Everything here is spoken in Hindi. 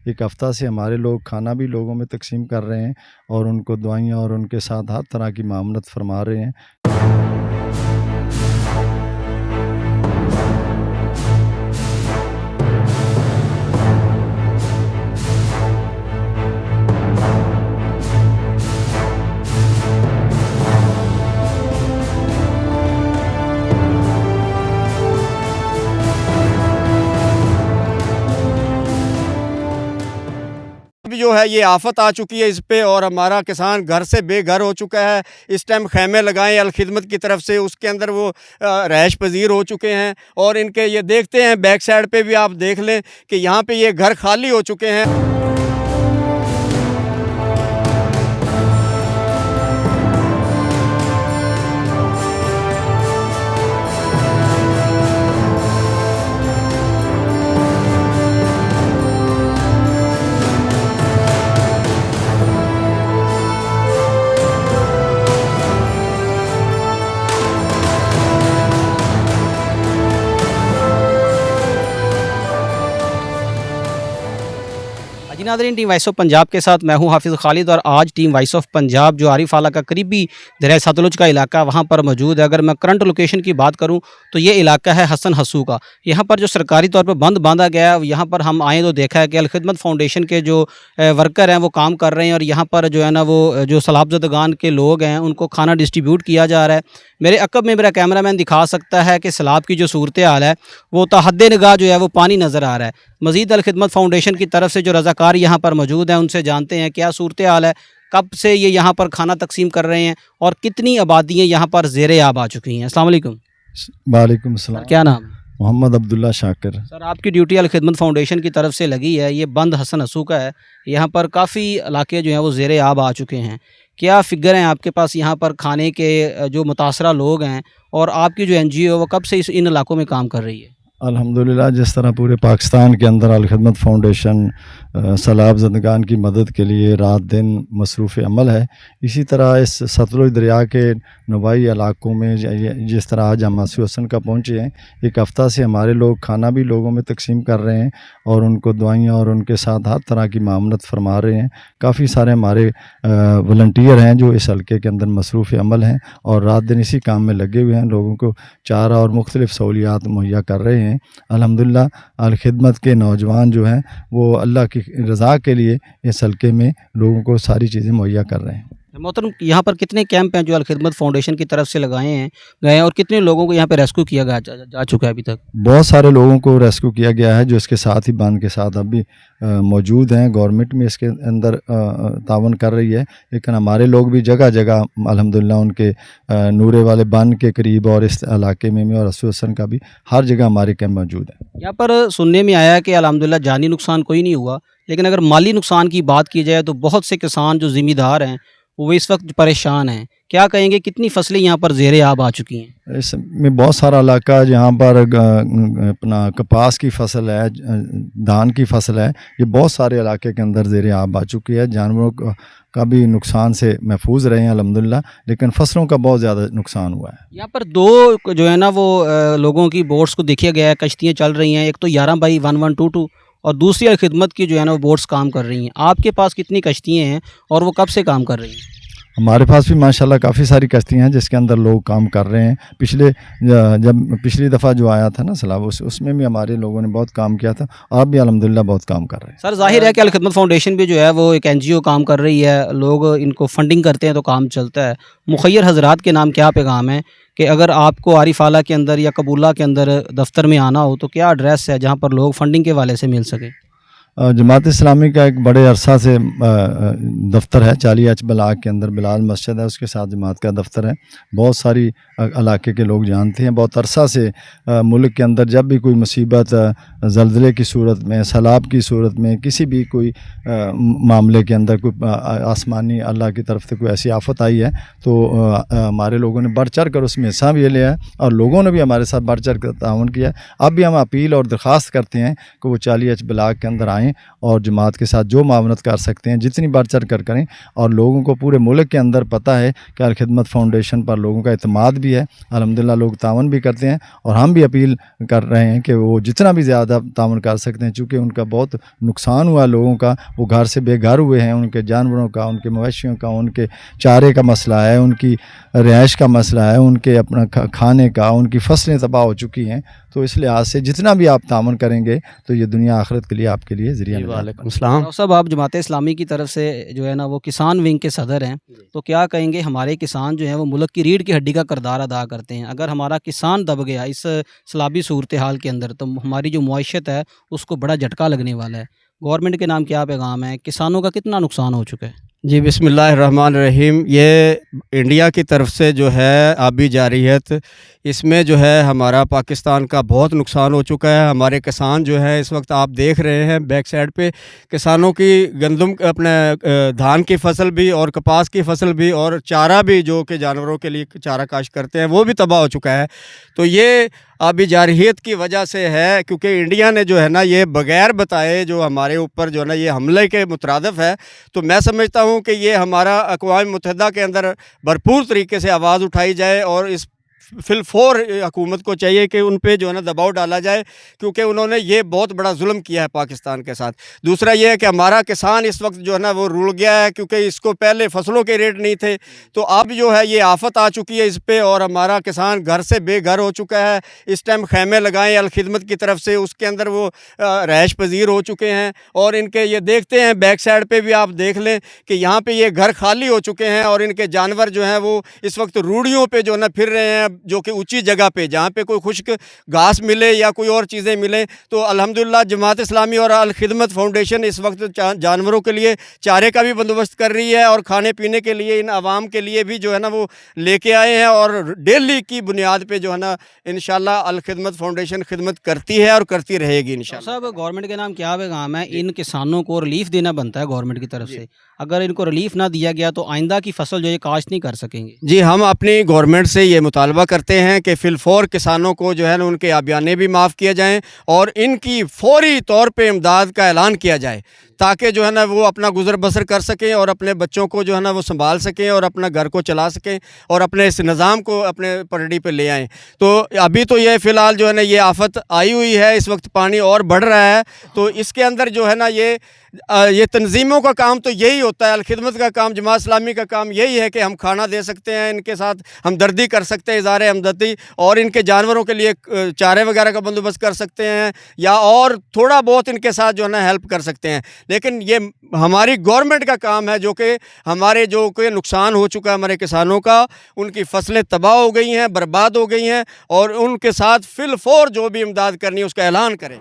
एक हफ़्ता से हमारे लोग खाना भी लोगों में तकसीम कर रहे हैं और उनको दुआइयाँ और उनके साथ हर तरह की मामलत फरमा रहे हैं। भी जो है ये आफत आ चुकी है इस पे, और हमारा किसान घर से बेघर हो चुका है। इस टाइम खैमे लगाए अल खिदमत की तरफ से, उसके अंदर वो रहायश पजीर हो चुके हैं। और इनके ये देखते हैं बैक साइड पे भी आप देख लें कि यहाँ पे ये घर खाली हो चुके हैं। जी नाज़रीन, टीम वॉइस ऑफ पंजाब के साथ मैं हूं हाफिज़ खालिद और आज टीम वॉइस ऑफ पंजाब जो आरिफ आला का करीबी दरिया सतलुज का इलाका वहां पर मौजूद है। अगर मैं करंट लोकेशन की बात करूं तो ये इलाका है हसन हसू का। यहां पर जो सरकारी तौर पर बंद बांधा गया है, यहाँ पर हम आए तो देखा है कि अल खिदमत फाउंडेशन के जो वर्कर हैं वो काम कर रहे हैं और यहाँ पर जो है ना वो जो सैलाब-ज़दगान के लोग हैं उनको खाना डिस्ट्रीब्यूट किया जा रहा है। मेरे अक़ब में मेरा कैमरामैन दिखा सकता है कि सैलाब की जो सूरत हाल है वो तहद्दे निगाह जो है वो पानी नज़र आ रहा है। मज़ीद अल खिदमत फाउंडेशन की तरफ से जो रज़ाकार यहाँ पर मौजूद हैं उनसे जानते हैं क्या सूरत हाल है, कब से ये यहाँ पर खाना तकसीम कर रहे हैं और कितनी आबादियाँ यहाँ पर ज़ेर-ए-आब आ चुकी हैं। अस्सलाम वालेकुम। वालेकुम सलाम। क्या नाम? मोहम्मद अब्दुल्ला शाकिर। सर, आपकी ड्यूटी अल खिदमत फाउंडेशन की तरफ से लगी है। ये बंद हसन हसू का है। यहाँ पर काफ़ी इलाके जो हैं वो ज़ेर-ए-आब आ चुके हैं। क्या फ़िगर हैं आपके पास यहाँ पर खाने के जो मुतासरा लोग हैं, और आपकी जो NGO वो कब से इन इलाकों में काम कर रही है? अल्हम्दुलिल्लाह, जिस तरह पूरे पाकिस्तान के अंदर अल खिदमत फाउंडेशन सैलाब ज़दगान की मदद के लिए रात दिन मसरूफ़ अमल है, इसी तरह इस सतलुज दरिया के नवाई इलाकों में जिस तरह आज हम मासी हसन का पहुँचे हैं, एक हफ़्ता से हमारे लोग खाना भी लोगों में तकसीम कर रहे हैं और उनको दुआइयाँ और उनके साथ हर तरह की मामलत फरमा रहे हैं। काफ़ी सारे हमारे वॉलंटियर हैं जो इस हल्के के अंदर मसरूफ़ अमल हैं और रात दिन इसी काम में लगे हुए हैं, लोगों को चारा और मुख्तलिफ़ सहूलियात मुहैया कर रहे हैं। अल्हम्दुलिल्लाह, अल खिदमत के नौजवान जो हैं वो अल्लाह की रज़ा के लिए इस हल्के में लोगों को सारी चीज़ें मुहैया कर रहे हैं। मोहतरम, यहाँ पर कितने कैंप हैं जो अल खिदमत फाउंडेशन की तरफ से गए हैं और कितने लोगों को यहाँ पे रेस्क्यू किया जा चुका है अभी तक? बहुत सारे लोगों को रेस्क्यू किया गया है जो इसके साथ ही बांध के साथ अभी मौजूद हैं। गवर्नमेंट में इसके अंदर तावन कर रही है, लेकिन हमारे लोग भी जगह जगह अल्हम्दुलिल्लाह उनके नूरे वाले बांध के करीब और इस इलाके में और अस्सू हसन का भी हर जगह हमारे कैंप मौजूद हैं। यहाँ पर सुनने में आया कि अल्हम्दुलिल्लाह जानी नुकसान कोई नहीं हुआ, लेकिन अगर माली नुकसान की बात की जाए तो बहुत से किसान जो ज़िम्मेदार हैं वो इस वक्त परेशान हैं। क्या कहेंगे, कितनी फसलें यहाँ पर ज़ेर-ए-आब आ चुकी हैं? इसमें बहुत सारा इलाका जहाँ पर अपना कपास की फसल है, धान की फसल है, ये बहुत सारे इलाके के अंदर ज़ेर-ए-आब आ चुकी है। जानवरों का भी नुकसान से महफूज रहे हैं अल्हम्दुलिल्लाह, लेकिन फसलों का बहुत ज़्यादा नुकसान हुआ है। यहाँ पर दो जो है ना वो लोगों की बोट्स को देखा गया है, कश्तियाँ चल रही हैं। एक तो 11/1122 और दूसरी अल खिदमत की जो है ना वो बोट्स काम कर रही हैं। आपके पास कितनी कश्तियाँ हैं और वो कब से काम कर रही हैं? हमारे पास भी माशाल्लाह काफ़ी सारी कश्तियाँ हैं जिसके अंदर लोग काम कर रहे हैं। जब पिछली दफ़ा जो आया था ना सैलाब, उसमें भी हमारे लोगों ने बहुत काम किया था, अब भी अल्हम्दुलिल्लाह बहुत काम कर रहे हैं। सर, ज़ाहिर है कि अल खिदमत फाउंडेशन भी जो है वो एक NGO काम कर रही है, लोग इनको फंडिंग करते हैं तो काम चलता है। मुखय्यर हज़रात के नाम क्या पैगाम है कि अगर आपको आरिफ आला के अंदर या कबूला के अंदर दफ्तर में आना हो तो क्या एड्रेस है जहाँ पर लोग फंडिंग के हवाले से मिल सके? जमात इस्लामी का एक बड़े अरसा से दफ्तर है 40H ब्लॉक के अंदर, बिलाल मस्जिद है, उसके साथ जमात का दफ्तर है। बहुत सारी इलाके के लोग जानते हैं। बहुत अरसा से मुल्क के अंदर जब भी कोई मुसीबत ज़ल्ज़ले की सूरत में, सैलाब की सूरत में, किसी भी कोई मामले के अंदर कोई आसमानी अल्लाह की तरफ से कोई ऐसी आफत आई है तो हमारे लोगों ने बढ़ चढ़ कर उसमें हिस्सा भी लिया है और लोगों ने भी हमारे साथ बढ़ चढ़ कर ताउन किया। अब भी हम अपील और दरख्वास्त करते हैं कि वो 40H ब्लॉक के अंदर आएँ और जमात के साथ जो मामलत कर सकते हैं जितनी बढ़ चढ़ कर करें। और लोगों को पूरे मुल्क के अंदर पता है कि अल खिदमत फाउंडेशन पर लोगों का एतमाद भी है, अल्हम्दुलिल्लाह लोग तावन भी करते हैं और हम भी अपील कर रहे हैं कि वो जितना भी ज़्यादा ज़्यादा ताउन कर सकते हैं, चूँकि उनका बहुत नुकसान हुआ लोगों का, वो घर से बेघर हुए हैं, उनके जानवरों का, उनके मवेशियों का, उनके चारे का मसला है, उनकी रिहाइश का मसला है, उनके अपना खाने का, उनकी फसलें तबाह हो चुकी हैं। तो इस लिहाज से जितना भी आप ताउन करेंगे तो ये दुनिया आखिरत के लिए आपके लिए ज़रिया निजात। वालेकुम सलाम। डॉक्टर साहब, आप जमात इस्लामी की तरफ से जो है ना वो किसान विंग के सदर हैं, तो क्या कहेंगे, हमारे किसान जो हैं वो मुल्क की रीढ़ की हड्डी का किरदार अदा करते हैं। अगर हमारा किसान दब गया इस सलाबी सूरत हाल के अंदर तो हमारी जो मुआशत है उसको बड़ा झटका लगने वाला है। गवर्नमेंट के नाम क्या पैगाम है, किसानों का कितना नुकसान हो चुका है? जी बिस्मिल्लाहिर्रहमानिर्रहीम। ये इंडिया की तरफ से जो है आबी जारियत, इसमें जो है हमारा पाकिस्तान का बहुत नुकसान हो चुका है। हमारे किसान जो है इस वक्त आप देख रहे हैं बैक साइड पे, किसानों की गंदम अपने धान की फसल भी और कपास की फसल भी और चारा भी जो कि जानवरों के लिए चारा काश करते हैं वो भी तबाह हो चुका है। तो ये आबी जारहियत की वजह से है, क्योंकि इंडिया ने जो है ना ये बग़ैर बताए जो हमारे ऊपर जो है ना ये हमले के मुतरादिफ है। तो मैं समझता हूँ कि ये हमारा अक़वाम मुत्तहिदा के अंदर भरपूर तरीके से आवाज़ उठाई जाए और इस फिलफौर हुकूमत को चाहिए कि उन पे जो है ना दबाव डाला जाए, क्योंकि उन्होंने ये बहुत बड़ा जुल्म किया है पाकिस्तान के साथ। दूसरा ये है कि हमारा किसान इस वक्त जो है ना वो रुल गया है, क्योंकि इसको पहले फसलों के रेट नहीं थे, तो अब जो है ये आफत आ चुकी है इस पे और हमारा किसान घर से बेघर हो चुका है। इस टाइम खैमे लगाए अलखिदमत की तरफ से, उसके अंदर वो रहायश पजीर हो चुके हैं और इनके ये देखते हैं बैक साइड पे भी आप देख लें कि यहाँ पे ये घर खाली हो चुके हैं और इनके जानवर जो हैं वो इस वक्त रूढ़ियों पे जो है ना फिर रहे हैं, जो कि ऊंची जगह पे जहाँ पे कोई खुश्क घास मिले या कोई और चीज़ें मिलें। तो अल्हम्दुलिल्लाह जमात इस्लामी और अल खिदमत फाउंडेशन इस वक्त जानवरों के लिए चारे का भी बंदोबस्त कर रही है और खाने पीने के लिए इन आवाम के लिए भी जो है ना वो लेके आए हैं और डेली की बुनियाद पे जो है ना इंशाल्लाह अल खिदमत फाउंडेशन खिदमत करती है और करती रहेगी इंशाल्लाह। साहब, गवर्नमेंट के नाम क्या पैगाम है, इन किसानों को रिलीफ देना बनता है गवर्नमेंट की तरफ से। अगर इनको रिलीफ ना दिया गया तो आइंदा की फसल जो ये काश्त नहीं कर सकेंगे। जी, हम अपनी गवर्नमेंट से ये मुतालबा करते हैं कि फिलफौर किसानों को जो है ना उनके आबियाने भी माफ़ किए जाएं और इनकी फौरी तौर पे इमदाद का ऐलान किया जाए, ताकि जो है ना वो अपना गुजर बसर कर सकें और अपने बच्चों को जो है ना वो संभाल सकें और अपना घर को चला सकें और अपने इस निज़ाम को अपने पटड़ी पे ले आएँ। तो अभी तो ये फ़िलहाल जो है ना ये आफत आई हुई है, इस वक्त पानी और बढ़ रहा है, तो इसके अंदर जो है ना ये तंजीमों का काम तो यही होता है, अलखिदमत का काम, जमात इस्लामी का काम यही है कि हम खाना दे सकते हैं, इनके साथ हमदर्दी कर सकते हैं, इज़हार हमदर्दी, और इनके जानवरों के लिए चारे वगैरह का बंदोबस्त कर सकते हैं या और थोड़ा बहुत इनके साथ जो है ना हेल्प कर सकते हैं। लेकिन ये हमारी गवर्नमेंट का काम है, जो कि हमारे जो कोई नुकसान हो चुका है हमारे किसानों का, उनकी फसलें तबाह हो गई हैं, बर्बाद हो गई हैं, और उनके साथ फिलफौर जो भी इमदाद करनी है उसका ऐलान करें।